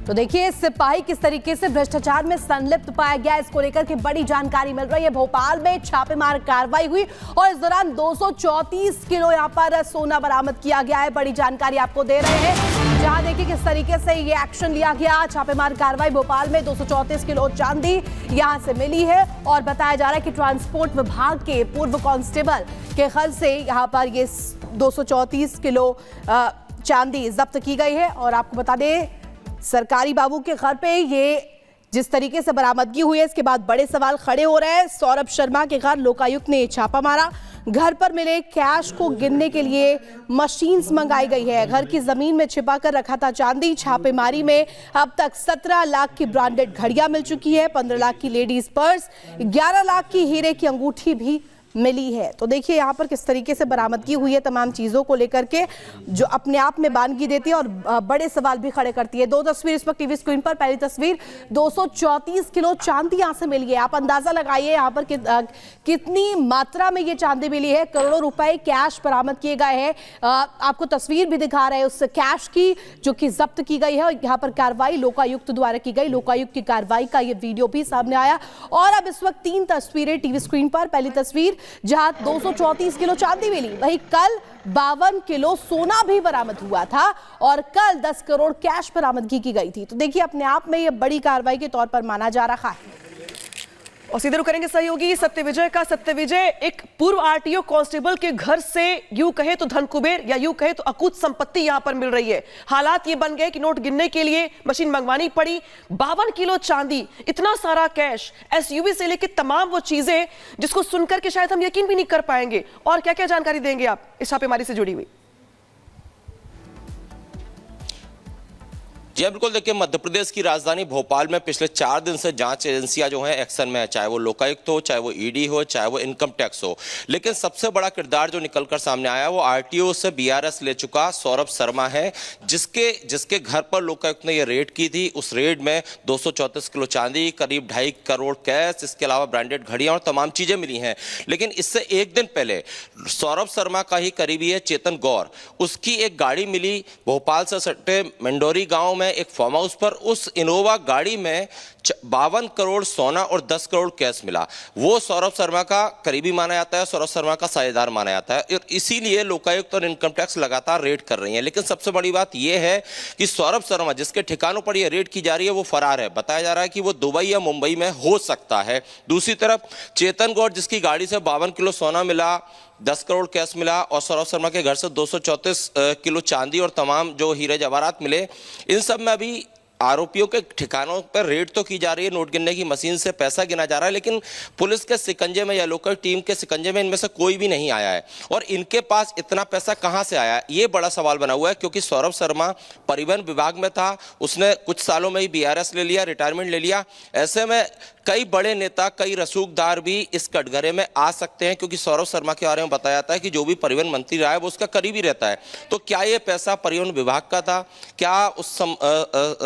तो देखिए सिपाही किस तरीके से भ्रष्टाचार में संलिप्त पाया गया, इसको लेकर के बड़ी जानकारी मिल रही है। भोपाल में छापेमार कार्रवाई हुई और इस दौरान 234 किलो यहां पर सोना बरामद किया गया है। बड़ी जानकारी आपको दे रहे हैं, जहां देखिए किस तरीके से ये एक्शन लिया गया। छापेमार कार्रवाई भोपाल में 234 किलो चांदी यहां से मिली है और बताया जा रहा है कि ट्रांसपोर्ट विभाग के पूर्व कांस्टेबल के घर से यहां पर ये 234 किलो चांदी जब्त की गई है। और आपको बता दें, सरकारी बाबू के घर पे ये जिस तरीके से बरामदगी हुई है, इसके बाद बड़े सवाल खड़े हो रहे हैं। सौरभ शर्मा के घर लोकायुक्त ने छापा मारा। घर पर मिले कैश को गिनने के लिए मशीन्स मंगाई गई है। घर की जमीन में छिपा कर रखा था चांदी। छापेमारी में अब तक 17 लाख की ब्रांडेड घड़ियां मिल चुकी है, 15 लाख की लेडीज पर्स, 11 लाख की हीरे की अंगूठी भी मिली है। तो देखिए यहाँ पर किस तरीके से बरामदगी हुई है तमाम चीजों को लेकर के, जो अपने आप में बानगी देती है और बड़े सवाल भी खड़े करती है। दो तस्वीर इस वक्त टीवी स्क्रीन पर। पहली तस्वीर 234 किलो चांदी यहाँ से मिली है। आप अंदाजा लगाइए यहाँ पर कितनी मात्रा में ये चांदी मिली है। करोड़ों रुपए कैश बरामद किए गए हैं। आपको तस्वीर भी दिखा रहे हैं उस कैश की जो कि जब्त की गई है। यहाँ पर कार्रवाई लोकायुक्त द्वारा की गई। लोकायुक्त की कार्रवाई का ये वीडियो भी सामने आया। और अब इस वक्त 3 तस्वीरें टीवी स्क्रीन पर। पहली तस्वीर जहां 234 किलो चांदी मिली, वहीं कल 52 किलो सोना भी बरामद हुआ था और कल 10 करोड़ कैश बरामदगी की गई थी। तो देखिए अपने आप में यह बड़ी कार्रवाई के तौर पर माना जा रहा है। और सीधे रुक करेंगे सहयोगी सत्यविजय का। सत्यविजय, एक पूर्व आरटीओ कांस्टेबल के घर से यूं कहे तो धन कुबेर या यूं कहे तो अकूत संपत्ति यहां पर मिल रही है। हालात ये बन गए कि नोट गिनने के लिए मशीन मंगवानी पड़ी। 52 किलो चांदी, इतना सारा कैश, एसयूवी से लेकर तमाम वो चीजें जिसको सुनकर के शायद हम यकीन भी नहीं कर पाएंगे। और क्या क्या जानकारी देंगे आप इस छापेमारी से जुड़ी हुई? जी बिल्कुल, देखिए मध्य प्रदेश की राजधानी भोपाल में पिछले 4 दिन से जांच एजेंसियां जो हैं एक्शन में है, चाहे वो लोकायुक्त हो, चाहे वो ईडी हो, चाहे वो इनकम टैक्स हो। लेकिन सबसे बड़ा किरदार जो निकलकर सामने आया वो आरटीओ से बीआरएस ले चुका सौरभ शर्मा है, जिसके घर पर लोकायुक्त ने ये रेड की थी। उस रेड में 234 किलो चांदी, करीब 2.5 करोड़ कैश, इसके अलावा ब्रांडेड घड़ियां और तमाम चीजें मिली हैं। लेकिन इससे एक दिन पहले सौरभ शर्मा का ही करीबी है चेतन गौर, उसकी एक गाड़ी मिली भोपाल से सटे मंडोरी गांव में एक फार्म हाउस पर। उस इनोवा गाड़ी में 52 करोड़ सोना और 10 करोड़ कैश मिला। वो सौरभ शर्मा का करीबी माना जाता है, सौरभ शर्मा का साझेदार माना जाता है और इसीलिए लोकायुक्त और इनकम टैक्स लगातार रेड कर रही हैं। लेकिन सबसे बड़ी बात यह है कि सौरभ शर्मा जिसके ठिकानों पर यह रेड की जा रही है वो फरार है। बताया जा रहा है कि वो दुबई या मुंबई में हो सकता है। दूसरी तरफ चेतन गौर, जिसकी गाड़ी से 52 किलो सोना मिला, 10 करोड़ कैश मिला और सौरभ शर्मा के घर से 234 किलो चांदी और तमाम जो हीरे जवाहरात मिले, इन सब में अभी आरोपियों के ठिकानों पर रेड तो की जा रही है। नोट गिनने की मशीन से पैसा गिना जा रहा है, लेकिन पुलिस के शिकंजे में या लोकल टीम के शिकंजे में इनमें से कोई भी नहीं आया है। और इनके पास इतना पैसा कहां से आया, ये बड़ा सवाल बना हुआ है। क्योंकि सौरभ शर्मा परिवहन विभाग में था, उसने कुछ सालों में ही बीआरएस ले लिया, रिटायरमेंट ले लिया। ऐसे में कई बड़े नेता, कई रसूखदार भी इस कटघरे में आ सकते हैं, क्योंकि सौरभ शर्मा के बारे में बताया जाता है कि जो भी परिवहन मंत्री रहा है वो उसका करीबी रहता है। तो क्या ये पैसा परिवहन विभाग का था? क्या उस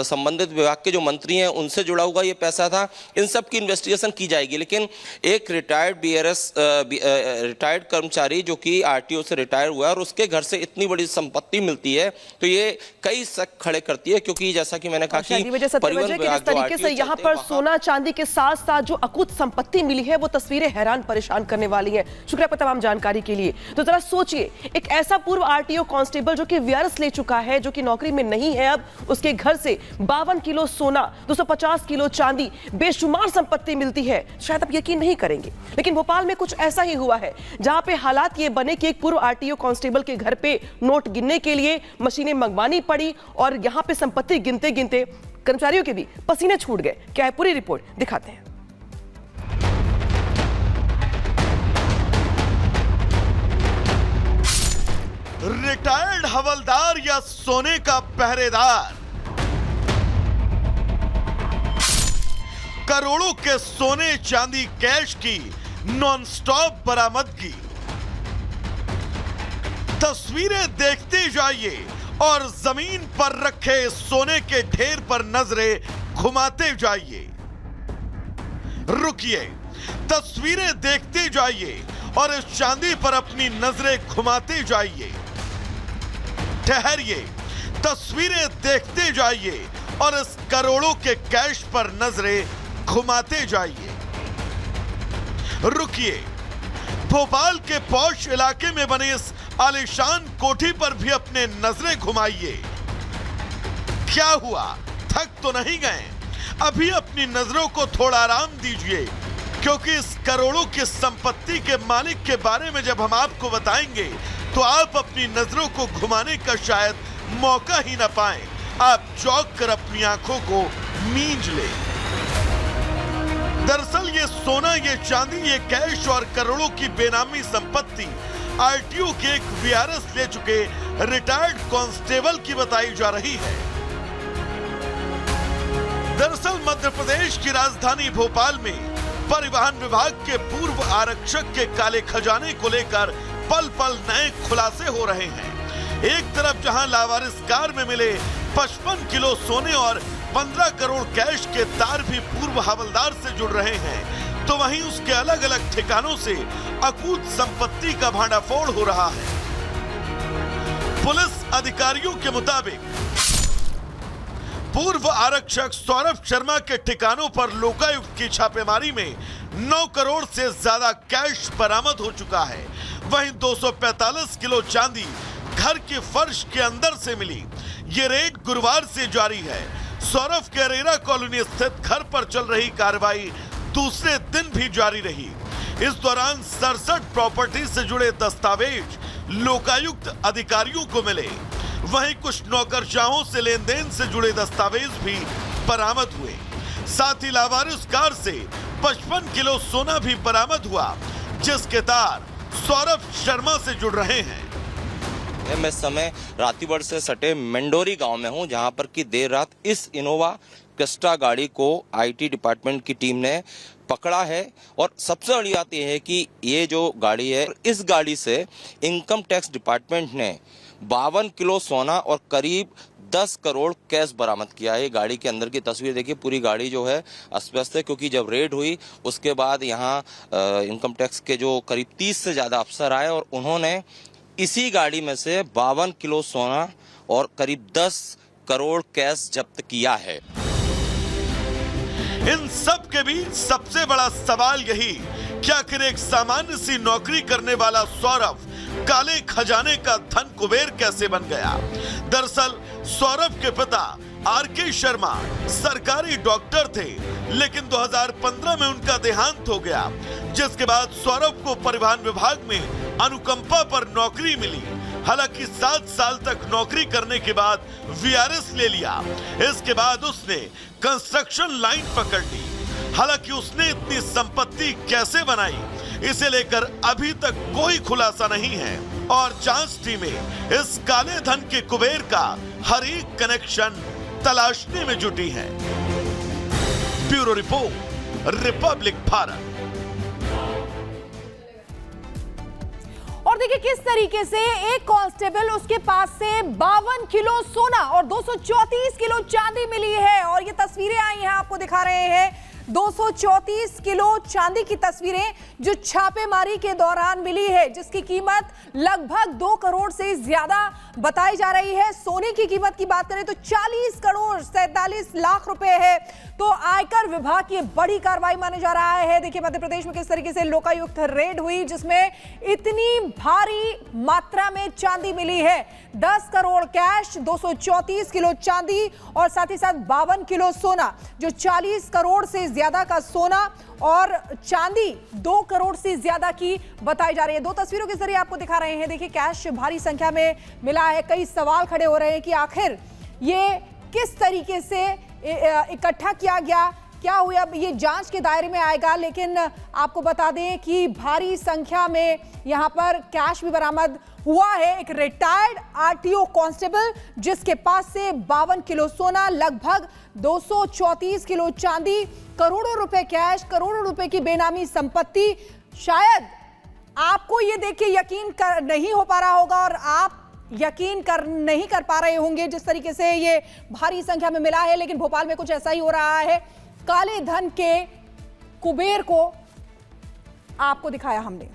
संबंधित विभाग के जो मंत्री हैं उनसे जुड़ा हुआ ये पैसा था? इन सब की इन्वेस्टिगेशन की जाएगी। लेकिन एक रिटायर्ड बीआरएस रिटायर्ड कर्मचारी जो कि आरटीओ से रिटायर हुआ है और उसके घर से इतनी बड़ी संपत्ति मिलती है, तो ये कई शक खड़े करती है। क्योंकि जैसा कि मैंने कहा कि परिवहन विभाग तरीके से यहाँ पर सोना चांदी के साथ साथ जो अकूत संपत्ति मिली है वो तस्वीरें हैरान परेशान करने वाली हैं। शुक्रिया आपका तमाम जानकारी के लिए। तो जरा सोचिए, एक ऐसा पूर्व आरटीओ कांस्टेबल जो कि वीआरएस ले चुका है, जो कि नौकरी में नहीं है अब, उसके घर से 52 किलो सोना, 250 किलो चांदी, बेशुमार संपत्ति मिलती है। शायद आप यकीन नहीं करेंगे, लेकिन भोपाल में कुछ ऐसा ही हुआ है, जहां पे हालात ये बने कि एक पूर्व आरटीओ कांस्टेबल के घर पे नोट गिनने के लिए मशीनें मंगवानी पड़ी और यहां पे संपत्ति गिनते गिनते कर्मचारियों के भी पसीने छूट गए। क्या है पूरी रिपोर्ट, दिखाते हैं। रिटायर्ड हवलदार या सोने का पहरेदार, करोड़ों के सोने चांदी कैश की नॉनस्टॉप बरामदगी। तस्वीरें देखते जाइए और जमीन पर रखे सोने के ढेर पर नजरें घुमाते जाइए। रुकिए, तस्वीरें देखते जाइए और इस चांदी पर अपनी नजरें घुमाते जाइए। ठहरिए, तस्वीरें देखते जाइए और इस करोड़ों के कैश पर नजरें घुमाते जाइए। रुकिए, भोपाल के पॉश इलाके में बने इस आलीशान कोठी पर भी अपने नजरें घुमाइए। क्या हुआ, थक तो नहीं गए? अभी अपनी नजरों को थोड़ा आराम दीजिए, क्योंकि इस करोड़ों की संपत्ति के मालिक के बारे में जब हम आपको बताएंगे तो आप अपनी नजरों को घुमाने का शायद मौका ही ना पाएं। आप चौंक कर अपनी आंखों को मींज लें। दरअसल ये सोना, ये चांदी, ये कैश और करोड़ों की बेनामी संपत्ति आरटीओ के एक वीआरएस ले चुके रिटायर्ड कांस्टेबल की बताई जा रही है। दरअसल मध्य प्रदेश की राजधानी भोपाल में परिवहन विभाग के पूर्व आरक्षक के काले खजाने को लेकर पल पल नए खुलासे हो रहे हैं। एक तरफ जहां लावारिस कार में मिले 55 किलो सोने और 15 करोड़ कैश के तार भी पूर्व हवलदार से जुड़ रहे हैं, तो वहीं उसके अलग अलग ठिकानों से अकूत संपत्ति का भांडाफोड़ हो रहा है। पुलिस अधिकारियों के मुताबिक पूर्व आरक्षक सौरभ शर्मा के ठिकानों पर लोकायुक्त की छापेमारी में 9 करोड़ से ज्यादा कैश बरामद हो चुका है। वहीं 245 किलो चांदी घर के फर्श के अंदर से मिली। ये रेड गुरुवार से जारी है। सौरभ के अरेरा कॉलोनी स्थित घर पर चल रही कार्रवाई दूसरे दिन भी जारी रही। इस दौरान 67 प्रॉपर्टी से जुड़े दस्तावेज लोकायुक्त अधिकारियों को मिले। वहीं कुछ नौकरशाहों से लेन देन से जुड़े दस्तावेज भी बरामद हुए। साथ ही लावारिस कार से 55 किलो सोना भी बरामद हुआ, जिसके तार सौरभ शर्मा से जुड़ रहे हैं। मैं इस समय रातीबड़ से सटे मंडोरी गांव में हूं, जहां पर कि देर रात इस इनोवा क्रिस्टा गाड़ी को आईटी डिपार्टमेंट की टीम ने पकड़ा है। और सबसे बड़ी बात यह है कि ये जो गाड़ी है, इस गाड़ी से इनकम टैक्स डिपार्टमेंट ने 52 किलो सोना और करीब 10 करोड़ कैश बरामद किया है। गाड़ी के अंदर की तस्वीर देखिए, पूरी गाड़ी जो है अस्त व्यस्त है, क्योंकि जब रेड हुई उसके बाद यहाँ इनकम टैक्स के जो करीब 30 से ज़्यादा अफसर आए और उन्होंने इसी गाड़ी में से 52 किलो सोना और करीब 10 करोड़ कैश जब्त किया है। इन सब के बीच सबसे बड़ा सवाल यही कि आखिर एक सामान्य सी नौकरी करने वाला सौरभ काले खजाने का धन कुबेर कैसे बन गया। दरअसल सौरभ के पिता आरके शर्मा सरकारी डॉक्टर थे, लेकिन 2015 में उनका देहांत हो गया, जिसके बाद सौरभ को परिवहन विभाग में अनुकंपा पर नौकरी मिली। हालांकि 7 साल तक नौकरी करने के बाद वीआरएस ले लिया। इसके बाद उसने कंस्ट्रक्शन लाइन पकड़ ली। हालांकि उसने इतनी संपत्ति कैसे बनाई, इसे लेकर अभी तक कोई खुलासा नहीं है और जांच टीमें इस काले धन के कुबेर का हर एक कनेक्शन तलाशने में जुटी है। Bureau report, Republic Bharat. और देखिए किस तरीके से एक कांस्टेबल, उसके पास से 52 किलो सोना और 234 किलो चांदी मिली है। और ये तस्वीरें आई हैं, आपको दिखा रहे हैं 234 किलो चांदी की तस्वीरें जो छापेमारी के दौरान मिली है, जिसकी कीमत लगभग 2 करोड़ से ज्यादा बताई जा रही है। सोने की कीमत की बात करें तो 40 करोड़ 47 लाख रुपए है। तो आयकर विभाग की बड़ी कार्रवाई माने जा रहा है। देखिए मध्य प्रदेश में किस तरीके से लोकायुक्त रेड हुई, जिसमें इतनी भारी मात्रा में चांदी मिली है। 10 करोड़ कैश, 234 किलो चांदी और साथ ही साथ 52 किलो सोना, जो 40 करोड़ से ज्यादा का सोना और चांदी 2 करोड़ से ज्यादा की बताई जा रही है। 2 तस्वीरों के जरिए आपको दिखा रहे हैं। देखिए कैश भारी संख्या में मिला है। कई सवाल खड़े हो रहे हैं कि आखिर ये किस तरीके से इकट्ठा किया गया, क्या हुआ, अब ये जांच के दायरे में आएगा। लेकिन आपको बता दें कि भारी संख्या में यहां पर कैश भी बरामद हुआ है। एक रिटायर्ड आरटीओ कांस्टेबल जिसके पास से 52 किलो सोना, लगभग 234 किलो चांदी, करोड़ों रुपए कैश, करोड़ों रुपए की बेनामी संपत्ति। शायद आपको ये देख के यकीन नहीं हो पा रहा होगा और आप यकीन नहीं कर पा रहे होंगे जिस तरीके से ये भारी संख्या में मिला है। लेकिन भोपाल में कुछ ऐसा ही हो रहा है। काले धन के कुबेर को आपको दिखाया हमने।